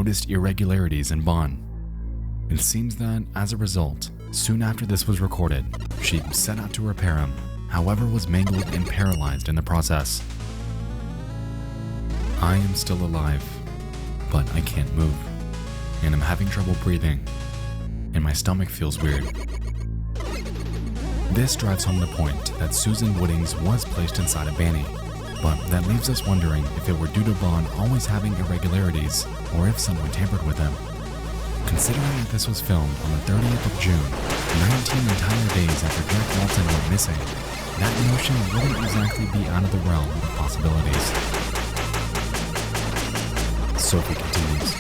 noticed irregularities in Bon. It seems that, as a result, soon after this was recorded, she set out to repair him, however was mangled and paralyzed in the process. I am still alive, but I can't move, and I'm having trouble breathing, and my stomach feels weird. This drives home the point that Susan Woodings was placed inside a Banny, but that leaves us wondering if it were due to Bon always having irregularities, or if someone tampered with him. Considering that this was filmed on the 30th of June, 19 entire days after Jack Walton went missing, that notion wouldn't exactly be out of the realm of possibilities. Sophie continues.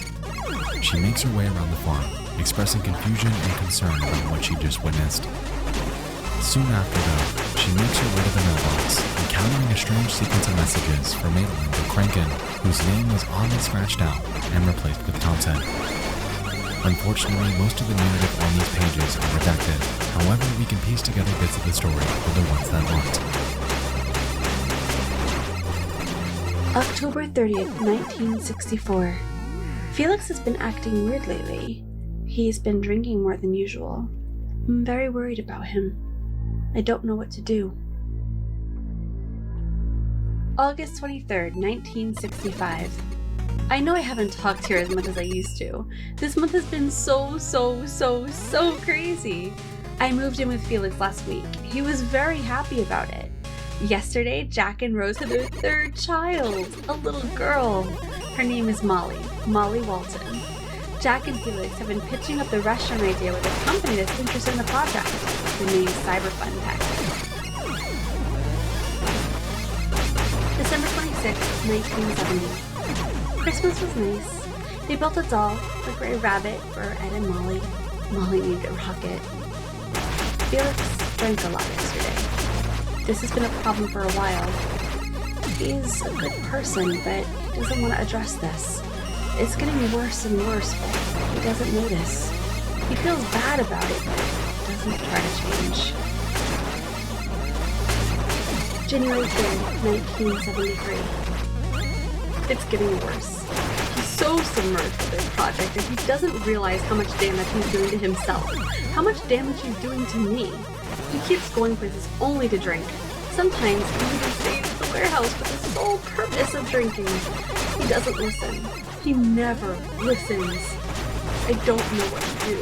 She makes her way around the farm, expressing confusion and concern about what she just witnessed. Soon after, though, she makes her way to the mailbox, encountering a strange sequence of messages from Maitland O'Crankin, whose name was oddly scratched out and replaced with Thompson. Unfortunately, most of the narrative on these pages are redacted. However, we can piece together bits of the story for the ones that aren't. October 30th, 1964. Felix has been acting weird lately. He's been drinking more than usual. I'm very worried about him. I don't know what to do. August 23rd, 1965. I know I haven't talked here as much as I used to. This month has been so crazy. I moved in with Felix last week. He was very happy about it. Yesterday, Jack and Rose had their third child, a little girl. Her name is Molly Walton. Jack and Felix have been pitching up the restaurant idea with a company that's interested in the project. The name is Cyberfun Tech. December 26th, 1970. Christmas was nice. They built a doll, a gray rabbit, for Ed and Molly. Molly named it Rocket. Felix drank a lot yesterday. This has been a problem for a while. He's a good person, but he doesn't want to address this. It's getting worse and worse, but he doesn't notice. He feels bad about it, but doesn't try to change. January 3rd, 1973. It's getting worse. He's so submerged with this project that he doesn't realize how much damage he's doing to himself, how much damage he's doing to me. He keeps going places only to drink. Sometimes he even stays at the warehouse for the sole purpose of drinking. He doesn't listen. He never listens. I don't know what to do.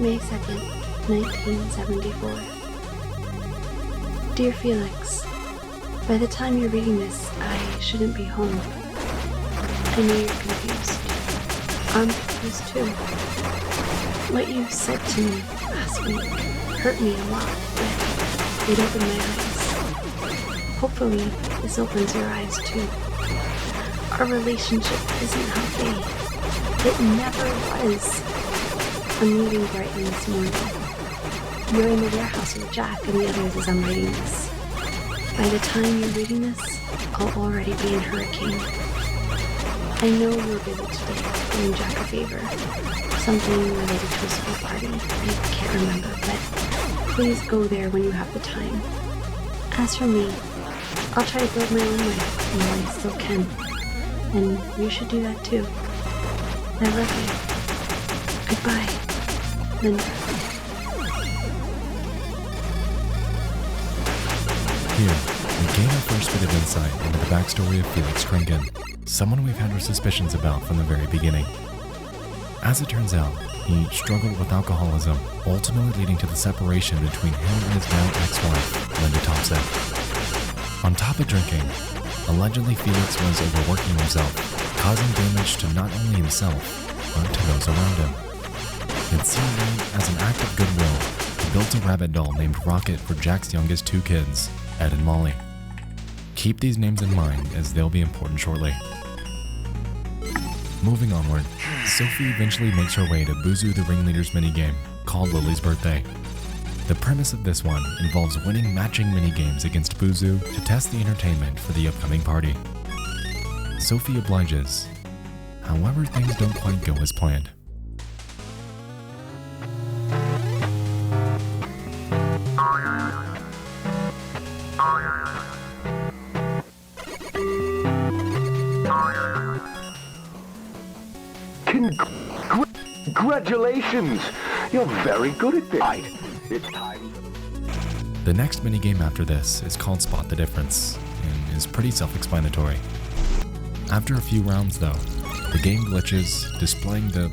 May 2nd, 1974. Dear Felix, by the time you're reading this, I shouldn't be home. I know you're confused. I'm confused too. What you said to me last week hurt me a lot, but it opened my eyes. Hopefully, this opens your eyes too. Our relationship isn't healthy. It never was. I'm leaving Brighton this morning. You're in the warehouse with Jack and the others as I'm writing this. By the time you're reading this, I'll already be in Hurricane. I know you were busy today doing Jack a favor. Something related to a school party. I can't remember, but please go there when you have the time. As for me, I'll try to build my own life while I still can. And you should do that too. I love you. Goodbye, Linda. Here, we gain our first bit of insight into the backstory of Felix Kranken, someone we've had our suspicions about from the very beginning. As it turns out, he struggled with alcoholism, ultimately leading to the separation between him and his now ex-wife, Linda Thompson. On top of drinking, allegedly Felix was overworking himself, causing damage to not only himself, but to those around him. It seemed that, as an act of goodwill, he built a rabbit doll named Rocket for Jack's youngest two kids, Ed and Molly. Keep these names in mind, as they'll be important shortly. Moving onward, Sophie eventually makes her way to Boozoo the Ringleader's minigame, called Lily's Birthday. The premise of this one involves winning matching minigames against Boozoo to test the entertainment for the upcoming party. Sophie obliges. However, things don't quite go as planned. Congratulations! You're very good at this. It's time. The next minigame after this is called Spot the Difference, and is pretty self-explanatory. After a few rounds though, the game glitches, displaying the...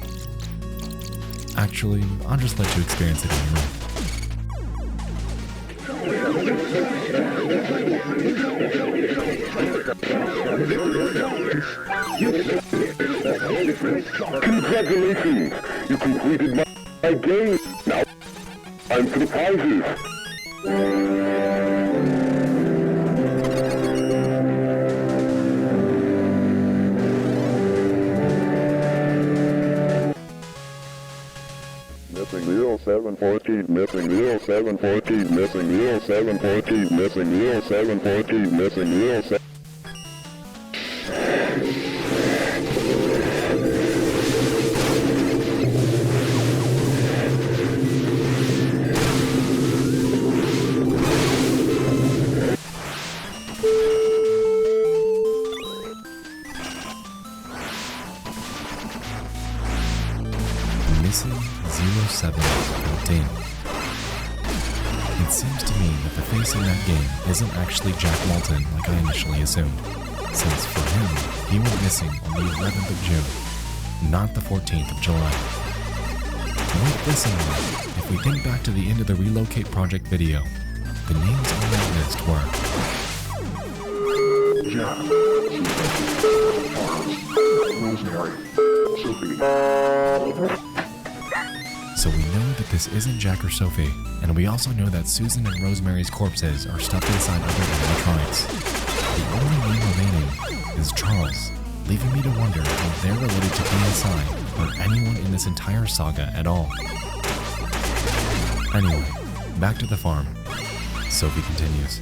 Actually, I'll just let you experience it anyway. Congratulations! You completed my game. Now, time for the prizes. Missing 0714, missing 0714, missing 0714, missing 0714, missing 07. Missing 0714. It seems to me that the face in that game isn't actually Jack Moulton like I initially assumed, since for him, he went missing on the 11th of June, not the 14th of July. With this in mind, if we think back to the end of the Relocate Project video, the names on that list were Jack, Rosemary, Sophie. So we know that this isn't Jack or Sophie, and we also know that Susan and Rosemary's corpses are stuffed inside other animatronics. The only name remaining is Charles, leaving me to wonder if they're related to inside or anyone in this entire saga at all. Anyway, back to the farm. Sophie continues.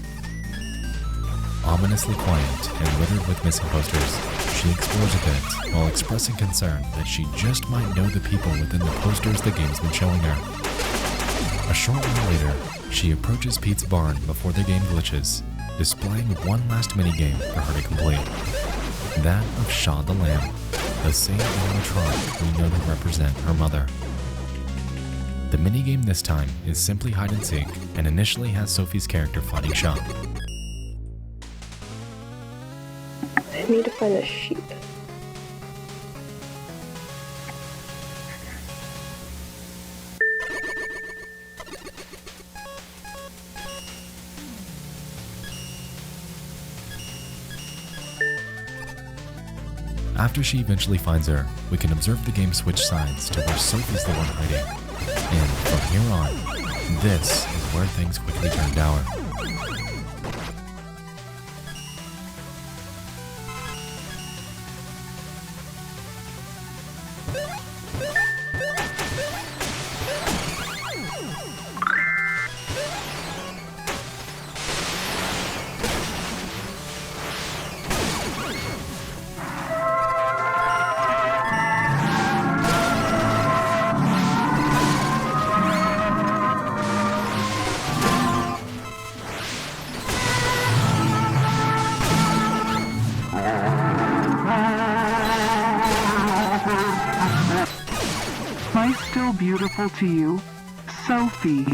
Ominously quiet and littered with missing posters, she explores a bit while expressing concern that she just might know the people within the posters the game's been showing her. A short while later, she approaches Pete's barn before the game glitches, displaying one last minigame for her to complete. That of Shaw the Lamb, the same animatronic we know to represent her mother. The minigame this time is simply hide and seek and initially has Sophie's character fighting Shaw. I need to find a sheep. After she eventually finds her, we can observe the game switch sides to where Sophie's the one hiding. And from here on, this is where things quickly turn dour. Am I still beautiful to you, Sophie?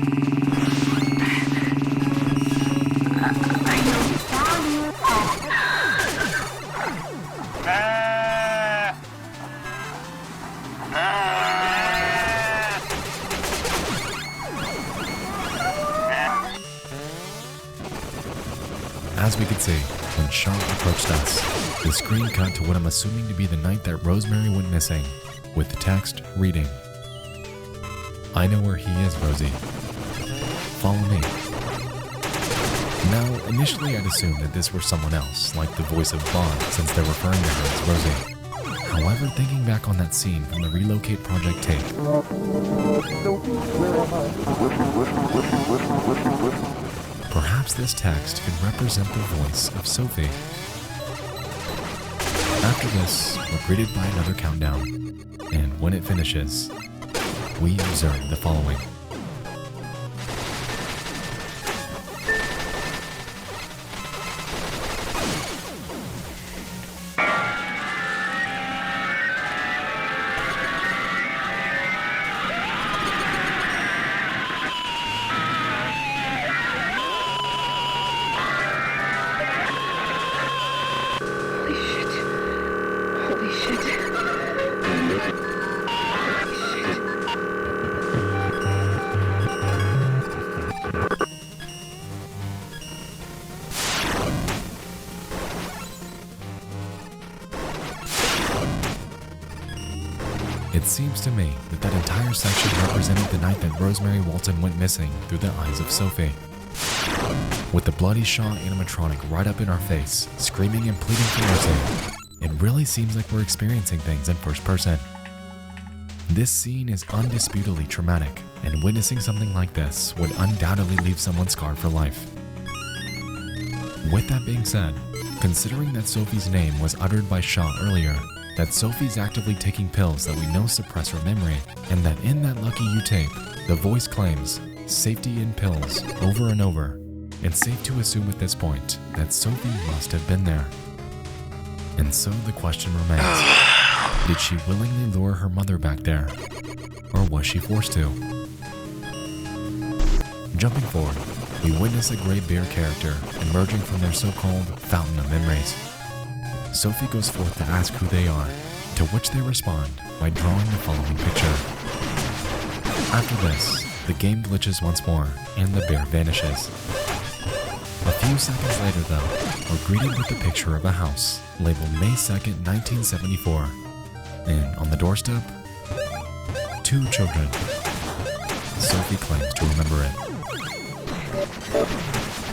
As we could see, when Shaw approached us, the screen cut to what I'm assuming to be the night that Rosemary went missing, with the text reading, "I know where he is, Rosie. Follow me." Now, initially I'd assumed that this were someone else, like the voice of Bond, since they're referring to her as Rosie. However, thinking back on that scene from the Relocate Project tape, perhaps this text could represent the voice of Sophie. After this, we're greeted by another countdown, and when it finishes, we observe the following. It seems to me that that entire section represented the night that Rosemary Walton went missing through the eyes of Sophie. With the bloody Shaw animatronic right up in our face, screaming and pleading for mercy, it really seems like we're experiencing things in first person. This scene is undisputedly traumatic, and witnessing something like this would undoubtedly leave someone scarred for life. With that being said, considering that Sophie's name was uttered by Shaw earlier, that Sophie's actively taking pills that we know suppress her memory, and that in that Lucky You tape, the voice claims, "safety in pills," over and over, it's safe to assume at this point that Sophie must have been there. And so the question remains, did she willingly lure her mother back there? Or was she forced to? Jumping forward, we witness a gray bear character emerging from their so-called fountain of memories. Sophie goes forth to ask who they are, to which they respond by drawing the following picture. After this, the game glitches once more, and the bear vanishes. A few seconds later though, we're greeted with the picture of a house, labeled May 2nd, 1974, and on the doorstep, 2 children. Sophie claims to remember it.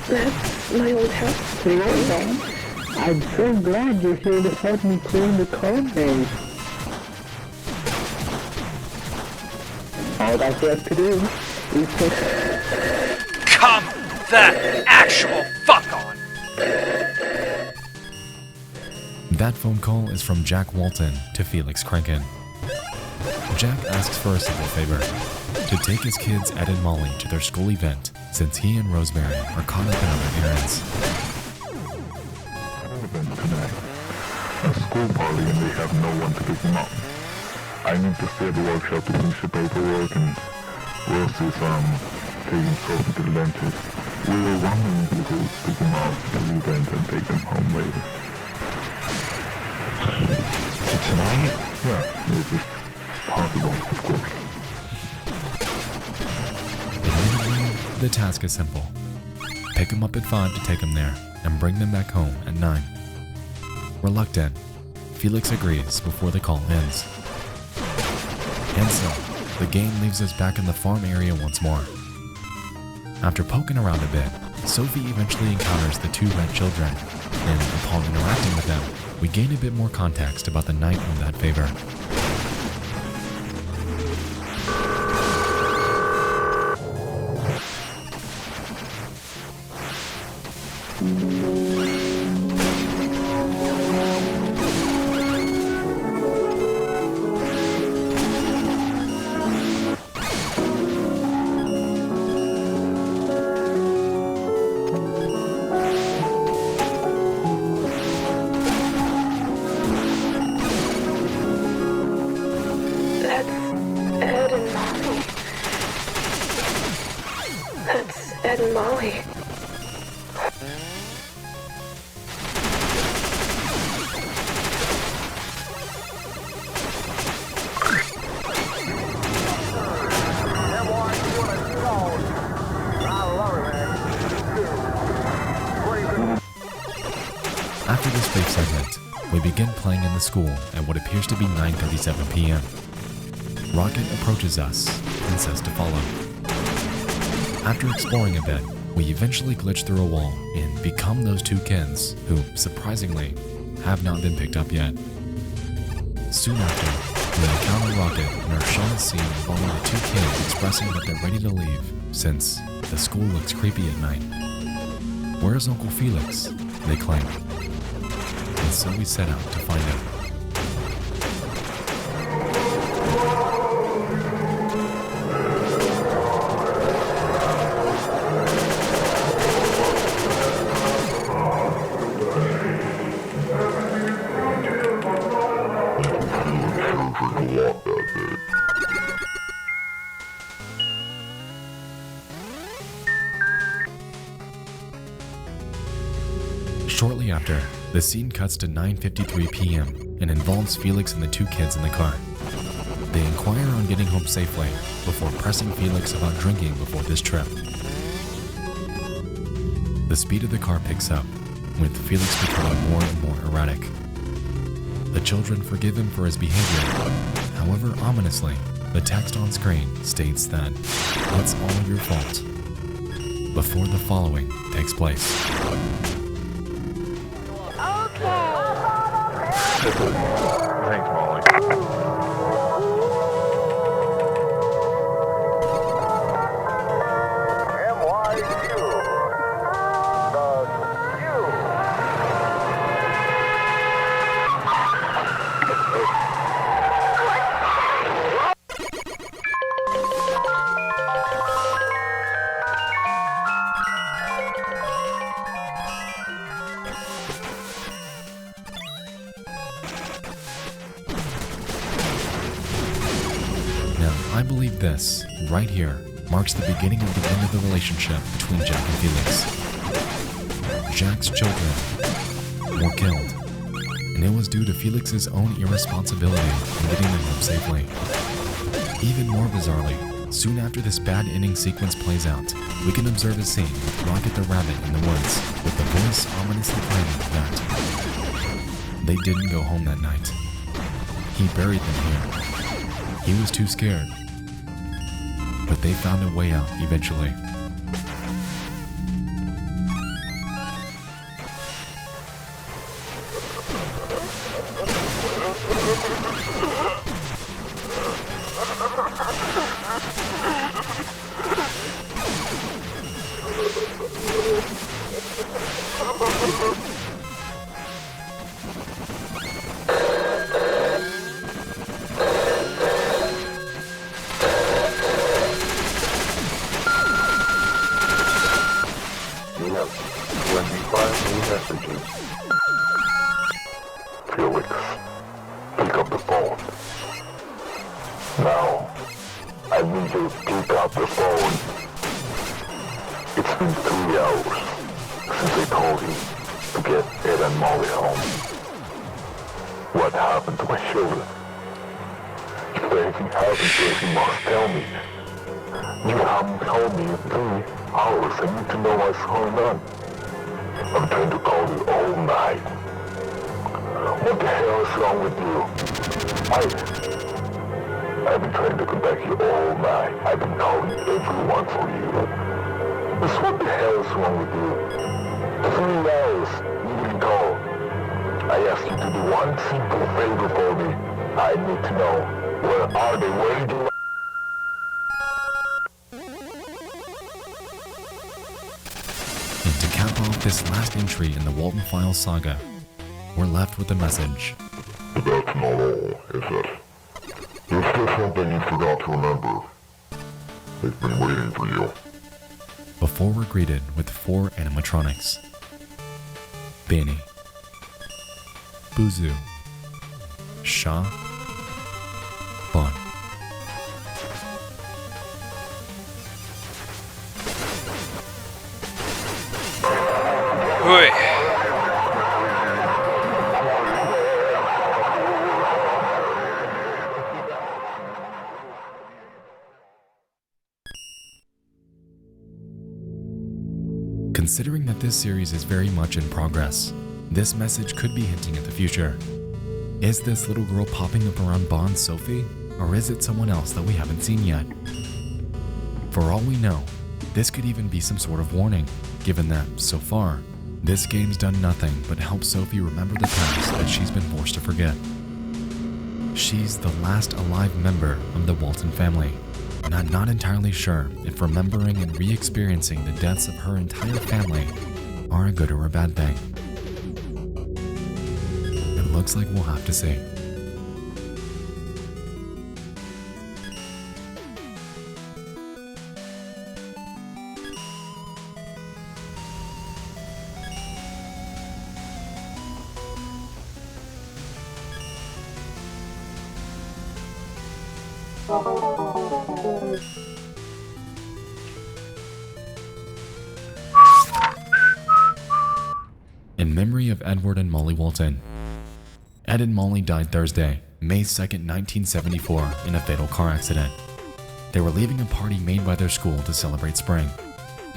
That's my old house, Mom. I'm so glad you're here to help me clean the code base. All that's left to do is to... Come the actual fuck on! That phone call is from Jack Walton to Felix Kranken. Jack asks for a simple favor, to take his kids Ed and Molly to their school event, since he and Rosemary are caught up in other errands. Tonight. A school party and they have no one to pick them up. I need to stay at the workshop to finish the paperwork and Rosie's taking Sophie to the dentist. We were wondering if we could pick them up to the event and take them home later. Tonight? Yeah, if it's possible, of course. Admittedly, the task is simple. Pick them up at 5 to take them there, and bring them back home at 9. Reluctant, Felix agrees before the call ends. And so, the game leaves us back in the farm area once more. After poking around a bit, Sophie eventually encounters the 2 red children, and upon interacting with them, we gain a bit more context about the night of that favor. Ed and Molly. After this brief segment, we begin playing in the school at what appears to be 9:37 p.m. Rocket approaches us and says to follow. After exploring a bit, we eventually glitch through a wall and become those 2 kids who, surprisingly, have not been picked up yet. Soon after, we encounter Rocket and are shown a scene involving the 2 kids expressing that they're ready to leave since the school looks creepy at night. Where's Uncle Felix? They claim. And so we set out to find him. Shortly after, The scene cuts to 9:53 p.m. and involves Felix and the two kids in the car. They inquire on getting home safely before pressing Felix about drinking before this trip. The speed of the car picks up, with Felix becoming more and more erratic. The children forgive him for his behavior. However, ominously, the text on screen states that it's all your fault before the following takes place. Thanks, Molly. I believe this, right here, marks the beginning of the end of the relationship between Jack and Felix. Jack's children were killed, and it was due to Felix's own irresponsibility in getting them home safely. Even more bizarrely, soon after this bad ending sequence plays out, we can observe a scene with Rocket the Rabbit in the woods, with the voice ominously claiming that they didn't go home that night. He buried them here. He was too scared. But they found a way out eventually. Messages. Felix, pick up the phone. Now, I need you to pick up the phone. It's been 3 hours since I told you to get Ed and Molly home. What happened to my children? If anything happened to us, you must tell me. You haven't told me in 3 hours. I need to know what's going on. I'm trying to call you all night. What the hell is wrong with you? I've been trying to contact you all night. I've been calling everyone for you. But what the hell is wrong with you? 3 hours, you didn't call. I asked you to do one simple favor for me. I need to know, where are they? Where do This last entry in the Walton Files saga, we're left with a message. But that's not all, is it? There's still something you forgot to remember. They've been waiting for you. Before we're greeted with 4 animatronics. Benny, Buzu, Shaw, Bon. Hooey. Considering that this series is very much in progress, this message could be hinting at the future. Is this little girl popping up around Bond's Sophie, or is it someone else that we haven't seen yet? For all we know, this could even be some sort of warning, given that, so far, this game's done nothing but help Sophie remember the past that she's been forced to forget. She's the last alive member of the Walton family, and I'm not entirely sure if remembering and re-experiencing the deaths of her entire family are a good or a bad thing. It looks like we'll have to see. in memory of Edward and Molly Walton. Ed and Molly died Thursday, May 2nd, 1974, in a fatal car accident. They were leaving a party made by their school to celebrate spring.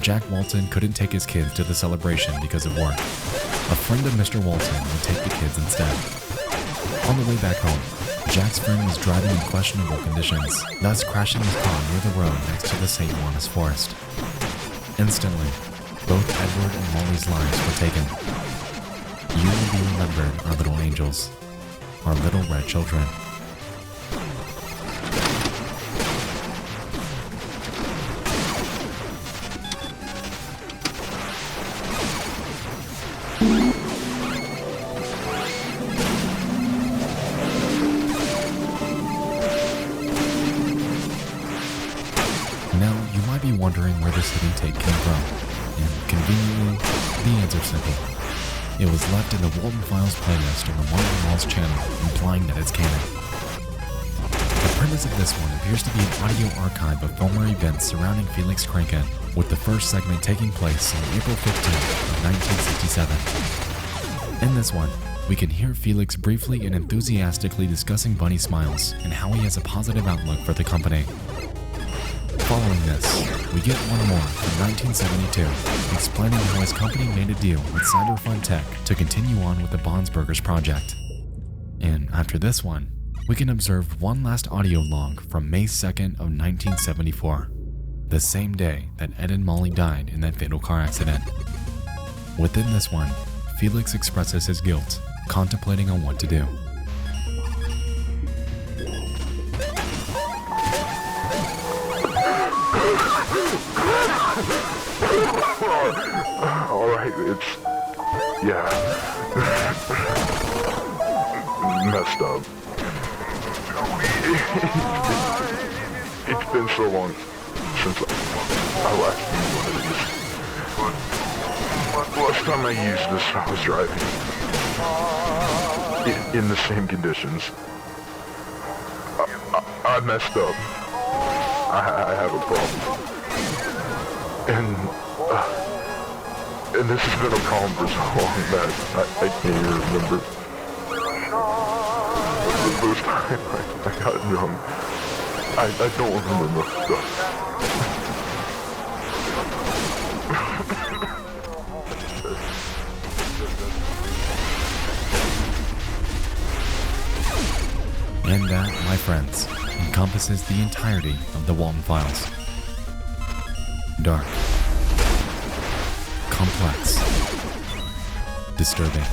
Jack Walton couldn't take his kids to the celebration because of work. A friend of Mr. Walton would take the kids instead. On the way back home, Jack's friend was driving in questionable conditions, thus crashing his car near the road next to the St. Lawrence forest. Instantly, both Edward and Molly's lives were taken. You will be remembered, our little angels, our little red children. Now, you might be wondering where this hidden tape came from, and conveniently, the answer's simple. It was left in the Walton Files playlist on the Martin Walls channel, implying that it's canon. The premise of this one appears to be an audio archive of former events surrounding Felix Kranken, with the first segment taking place on April 15th of 1967. In this one, we can hear Felix briefly and enthusiastically discussing Bunny Smiles and how he has a positive outlook for the company. Following this, we get one more from 1972, explaining how his company made a deal with Cyberfun Tech to continue on with the Bonsburgers project. And after this one, we can observe one last audio log from May 2nd of 1974, the same day that Ed and Molly died in that fatal car accident. Within this one, Felix expresses his guilt, contemplating on what to do. Alright, it's... yeah. Messed up. It's been so long since I last used one of these. Last time I used this, I was driving. In the same conditions. I messed up. I have a problem. And this has been a problem for so long that I can't even remember. The first time I got drunk, I don't remember much stuff. And that, my friends, encompasses the entirety of the Walton Files. Dark. Complex. Disturbing.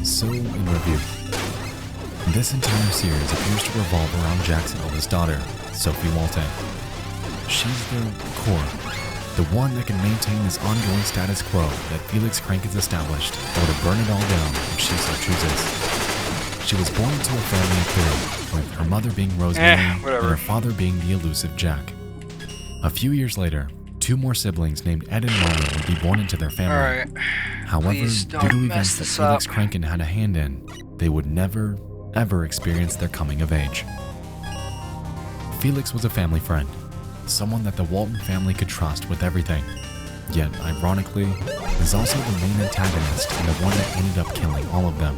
So, in review, this entire series appears to revolve around Jack's eldest daughter, Sophie Walton. She's the core, the one that can maintain this ongoing status quo that Felix Kranken's established, or to burn it all down if she so chooses. She was born into a family of three, with her mother being Rosemary and her father being the elusive Jack. A few years later, two more siblings named Ed and Molly would be born into their family. Alright. However, due to events that Felix Kranken had a hand in, they would never, ever experience their coming of age. Felix was a family friend, someone that the Walton family could trust with everything, yet ironically, is also the main antagonist and the one that ended up killing all of them.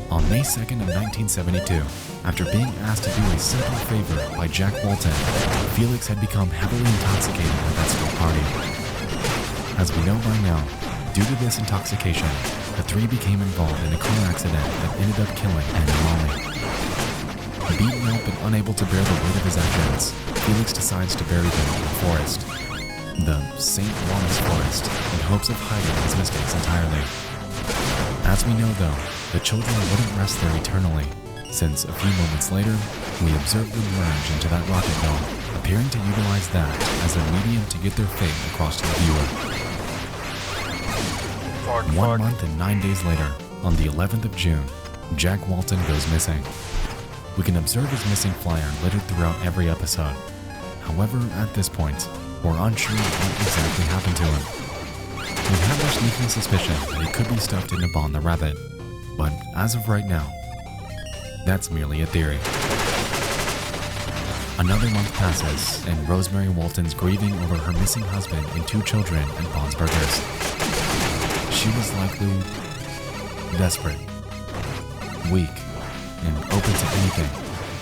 On May 2nd of 1972, after being asked to do a simple favor by Jack Walton, Felix had become heavily intoxicated at that school party. As we know by now, due to this intoxication, the three became involved in a car accident that ended up killing Ed and Molly. Beaten up and unable to bear the weight of his actions, Felix decides to bury them in the forest, the St. Lawrence forest, in hopes of hiding his mistakes entirely. As we know though, the children wouldn't rest there eternally, since a few moments later, we observed them merge into that rocket dome, appearing to utilize that as a medium to get their fate across to the viewer. 1 month and 9 days later, on the 11th of June, Jack Walton goes missing. We can observe his missing flyer littered throughout every episode. However, at this point, we're unsure what exactly happened to him. We have our sneaking suspicion that he could be stuffed into Bon the Rabbit, but as of right now, that's merely a theory. Another month passes, and Rosemary Walton's grieving over her missing husband and 2 children at Bond's Burgers. She was likely desperate, weak, and open to anything,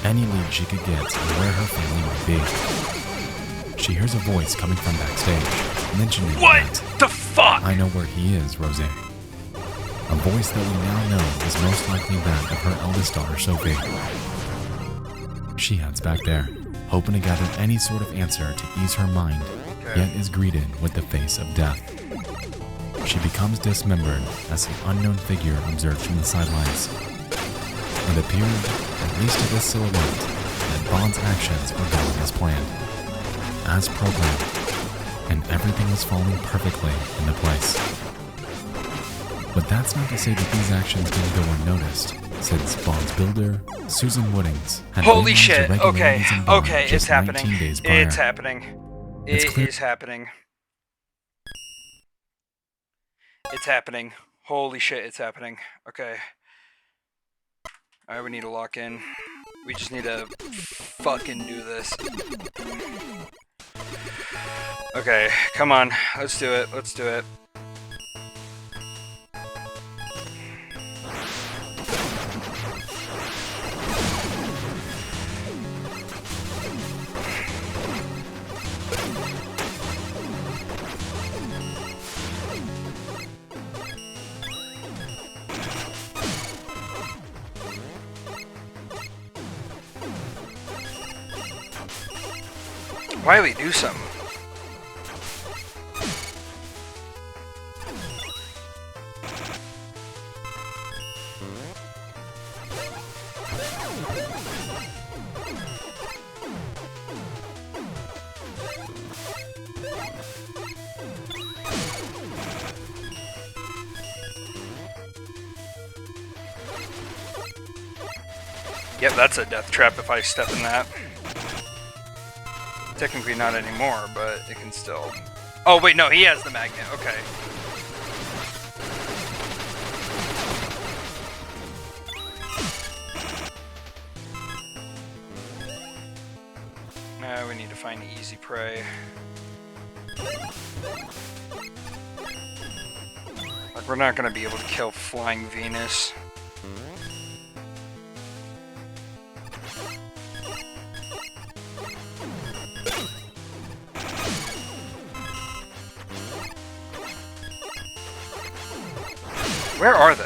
any lead she could get on where her family might be. She hears a voice coming from backstage, mentioning What that, the fuck? "I know where he is, Rose." A voice that we now know is most likely that of her eldest daughter, Sophie. She heads back there, hoping to gather any sort of answer to ease her mind, yet is greeted with the face of death. She becomes dismembered as the unknown figure observed from the sidelines. It appeared, at least to this silhouette, that Bond's actions were going as planned, as programmed, and everything was falling perfectly into place. But that's not to say that these actions didn't go unnoticed, since Bond's builder, Susan Woodings, had Holy realized shit. irregularities in Bond Okay, just it's happening. 19 days prior. It's happening. It's clear- It is happening. It's happening. Holy shit, it's happening. Okay. Alright, we need to lock in. We just need to fucking do this. Okay, come on. Let's do it. Let's do it. Wiley, do something. Yep, that's a death trap if I step in that. Technically not anymore, but it can still... Oh, wait, no, he has the magnet. Okay. Now we need to find easy prey. Like, we're not going to be able to kill Flying Venus. Where are they?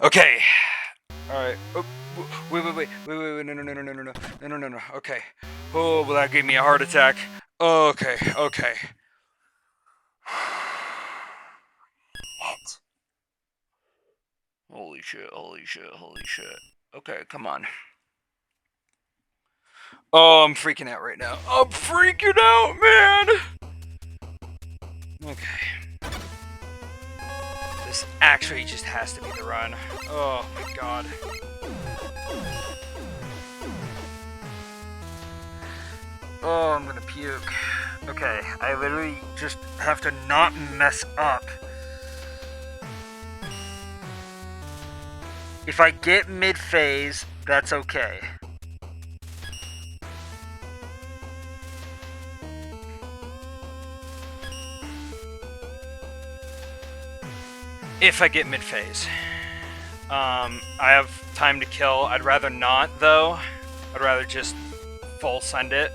Okay. Alright. Oh, wait, no. Okay. Oh, well, that gave me a heart attack. Okay. Holy shit. Okay, come on. Oh, I'm freaking out right now. I'm freaking out, man! Okay. This actually just has to be the run. Oh my god. Oh, I'm gonna puke. Okay, I literally just have to not mess up. If I get mid-phase, that's okay. If I get mid-phase. I have time to kill. I'd rather not, though. I'd rather just full send it.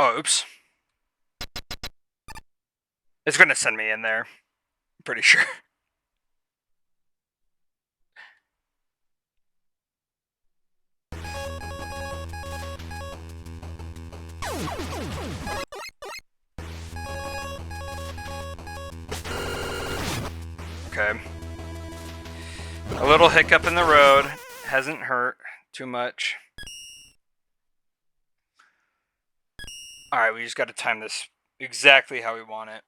Oh, oops. It's gonna send me in there. I'm pretty sure. Okay. A little hiccup in the road. Hasn't hurt too much. Alright, we just got to time this exactly how we want it.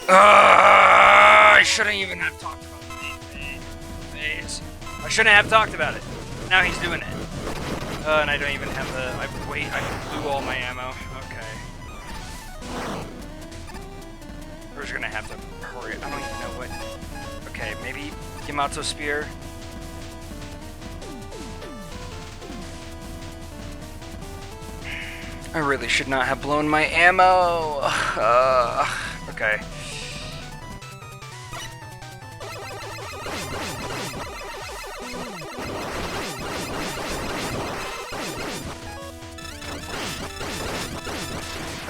I shouldn't even have talked about phase. I shouldn't have talked about it. Now he's doing it. And I don't even have the... I blew all my ammo. Okay. We're just gonna have to hurry. I don't even know what... Okay, maybe Yamato Spear. I really should not have blown my ammo. Okay.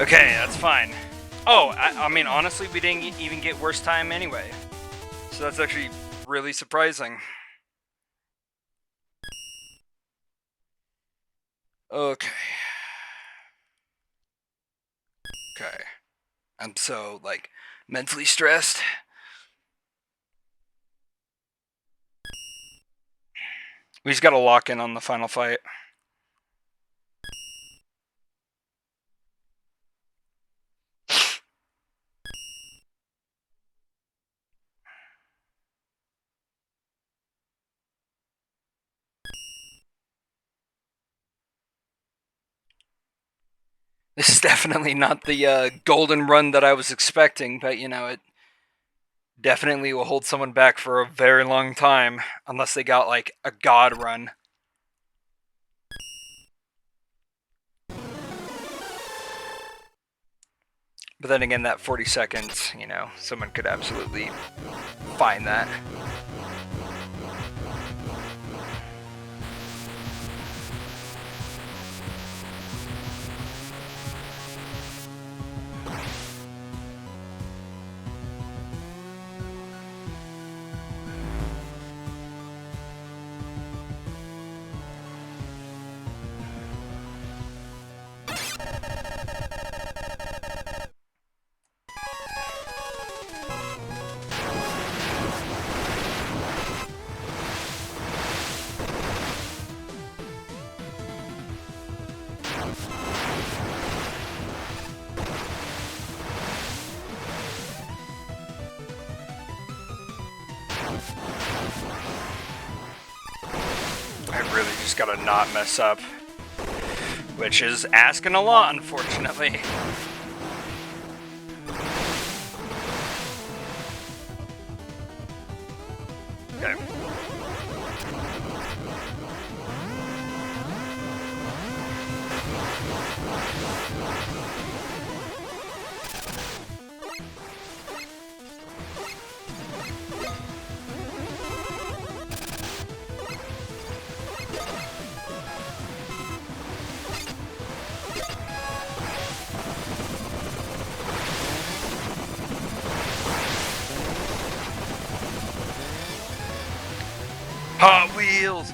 Okay, that's fine. Oh, I mean, honestly, we didn't even get worse time anyway. So that's actually really surprising. Okay. Okay. I'm so, like, mentally stressed. We just gotta lock in on the final fight. This is definitely not the golden run that I was expecting, but you know, it definitely will hold someone back for a very long time, unless they got like a god run. But then again, that 40 seconds, you know, someone could absolutely find that. Gotta not mess up, which is asking a lot, unfortunately. Okay. Hot Wheels!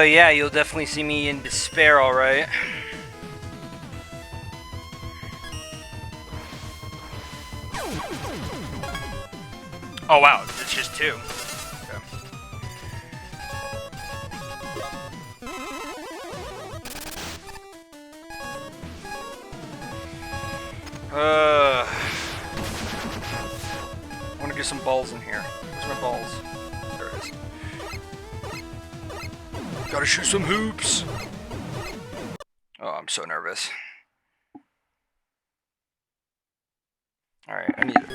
Yeah, you'll definitely see me in despair, alright. Oh wow, it's just two. Okay. I want to get some balls in here. Where's my balls? There it is. Gotta shoot some hoops. Oh, I'm so nervous. Alright, I need it.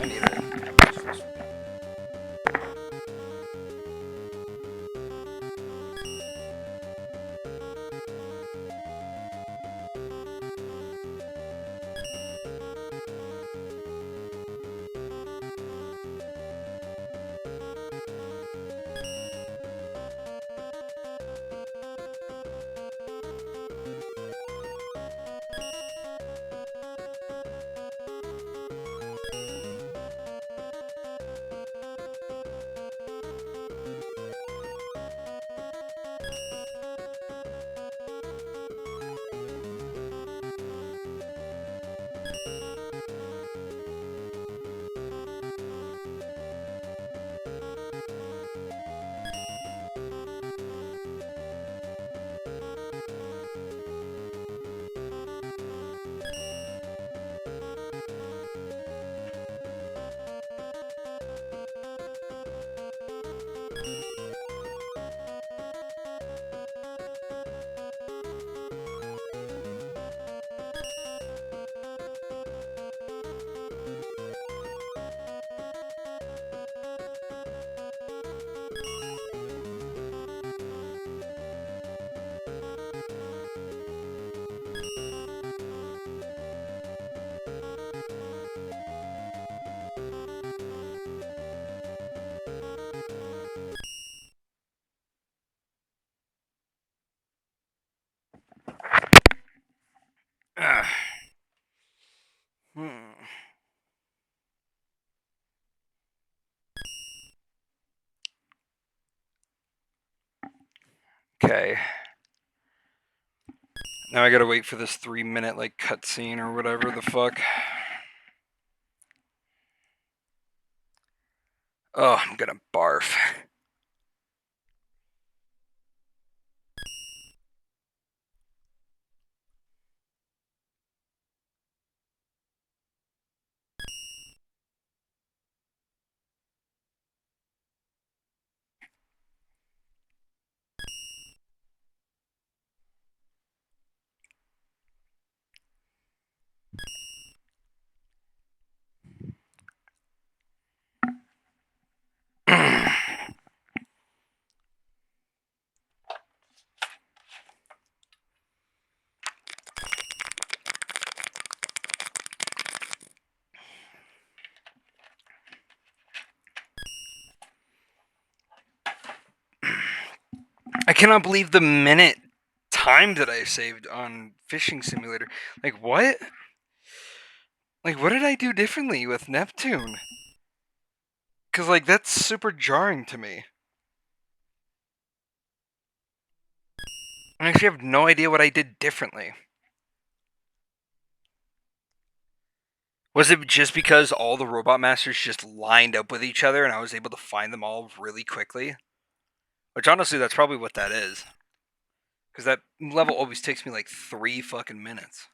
Okay. Now I gotta wait for this 3-minute like cutscene or whatever the fuck. Oh, I'm gonna barf. I cannot believe the minute time that I saved on Fishing Simulator. Like, what? Like, what did I do differently with Neptune? Because, like, that's super jarring to me. I actually have no idea what I did differently. Was it just because all the Robot Masters just lined up with each other and I was able to find them all really quickly? Which, honestly, that's probably what that is. Because that level always takes me like 3 fucking minutes.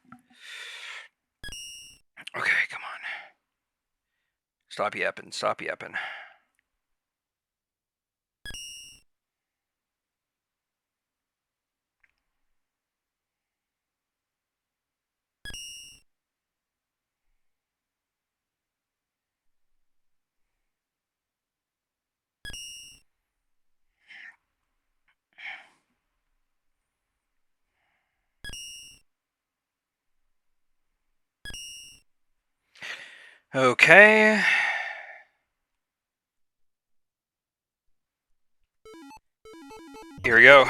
Okay, come on. Stop yapping, stop yapping. Okay. Here we go.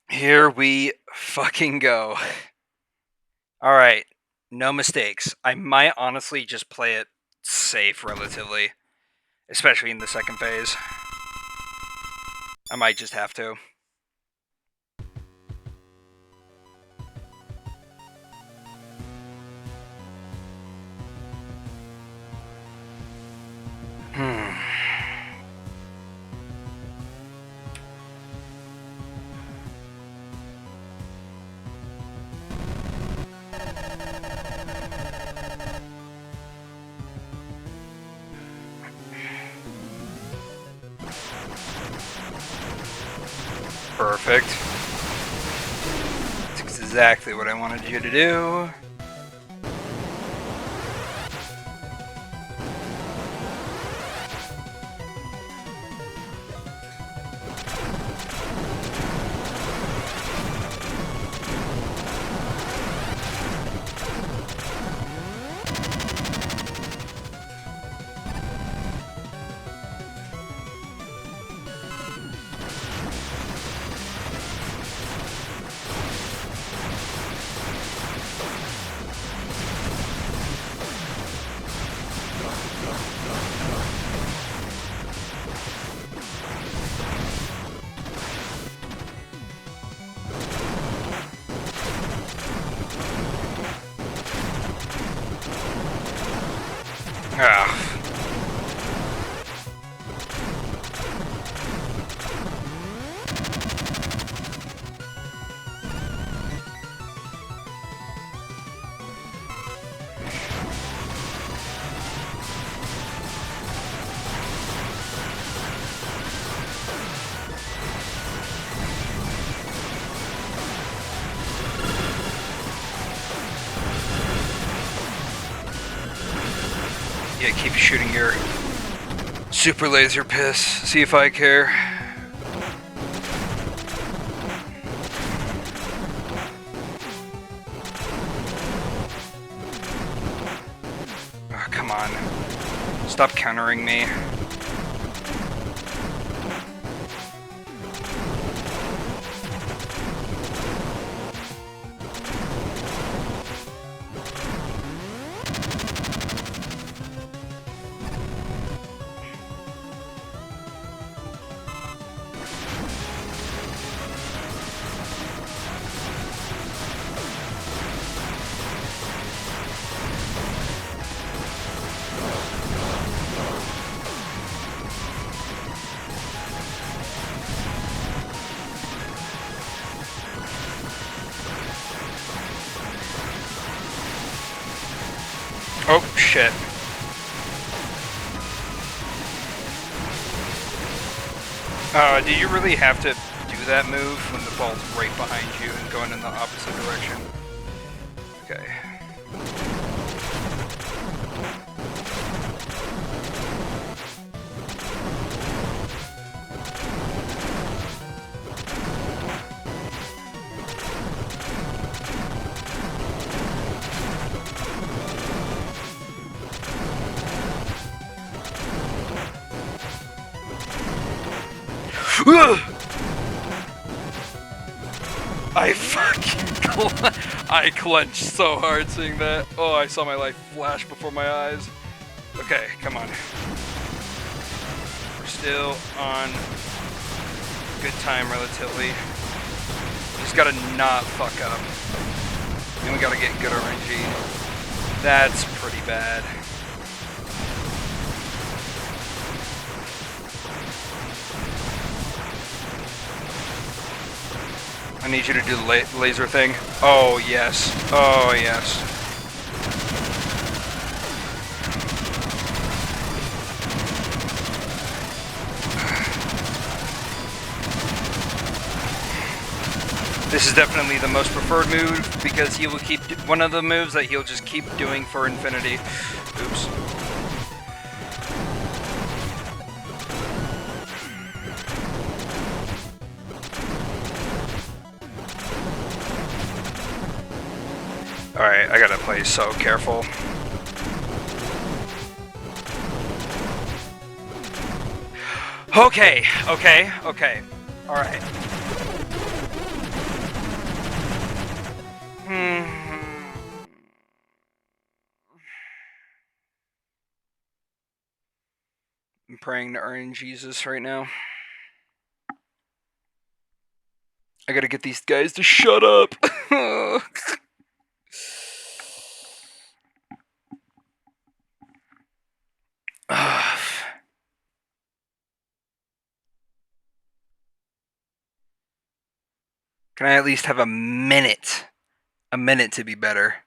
Here we fucking go. Alright, no mistakes. I might honestly just play it safe relatively. Especially in the second phase. I might just have to. Perfect. That's exactly what I wanted you to do. Yeah, keep shooting your super laser piss. See if I care. Oh, come on. Stop countering me. Oh, shit. Do you really have to do that move when the ball's right behind you and going in the opposite direction? Okay. I clenched so hard seeing that. Oh, I saw my life flash before my eyes. Okay, come on. We're still on good time, relatively. Just gotta not fuck up. And we gotta get good RNG. That's pretty bad. I need you to do the laser thing. Oh, yes. Oh, yes. This is definitely the most preferred move because he will keep one of the moves that he'll just keep doing for infinity. Oops. Alright, I gotta play so careful. Okay, alright. I'm praying to RNGesus right now. I gotta get these guys to shut up. Can I at least have a minute? A minute to be better.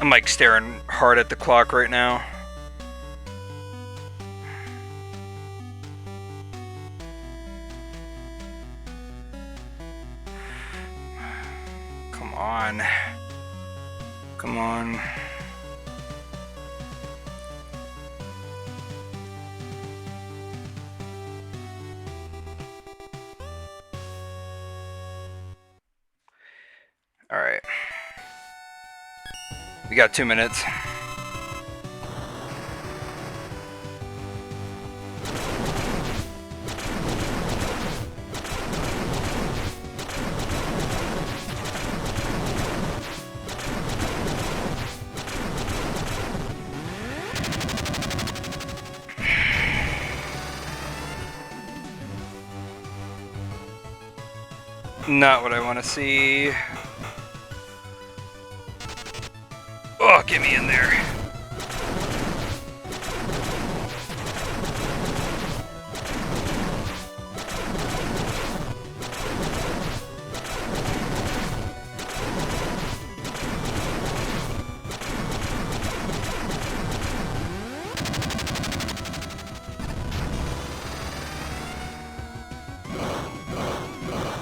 I'm like staring hard at the clock right now. Come on. Come on. All right. We got 2 minutes. Not what I want to see. Oh, get me in there.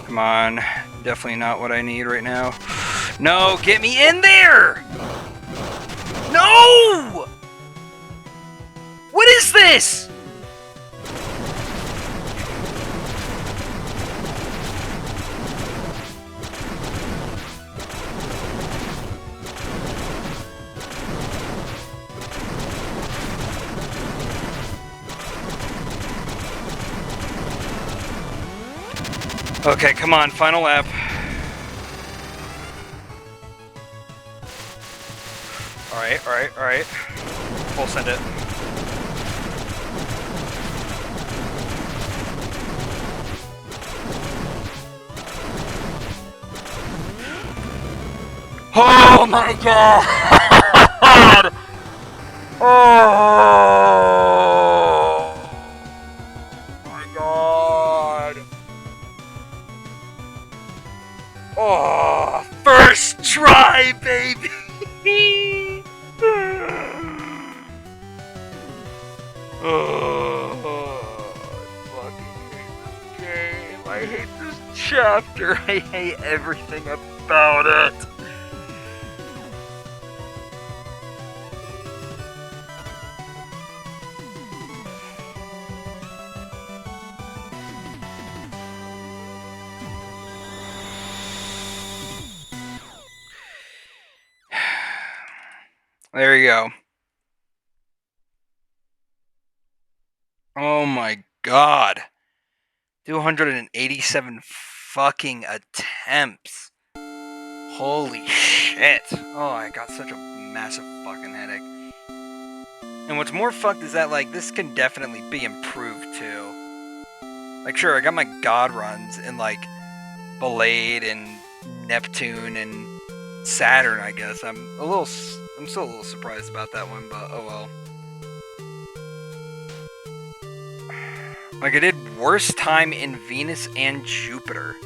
Come on. Definitely not what I need right now. No, get me in there! No! What is this? Okay, come on, final lap. Alright. Full send it. Oh my god! Oh my god! Oh, first try, baby! Oh, fucking hate this game. I hate this chapter. I hate everything about it. There you go. Oh my god. 287 fucking attempts. Holy shit. Oh, I got such a massive fucking headache. And what's more fucked is that, like, this can definitely be improved too. Like, sure, I got my god runs in, like, Blade and Neptune and Saturn, I guess. I'm still a little surprised about that one, but oh well. Like, I did worse time in Venus and Jupiter.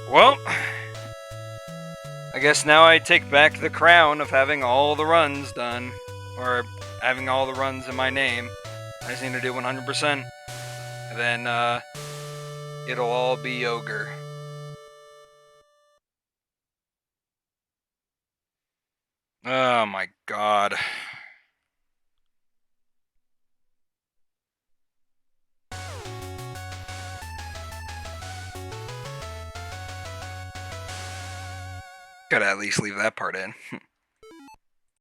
Well, I guess now I take back the crown of having all the runs done. Or having all the runs in my name. I just need to do 100%. And then, it'll all be ogre. Oh my god. Gotta at least leave that part in.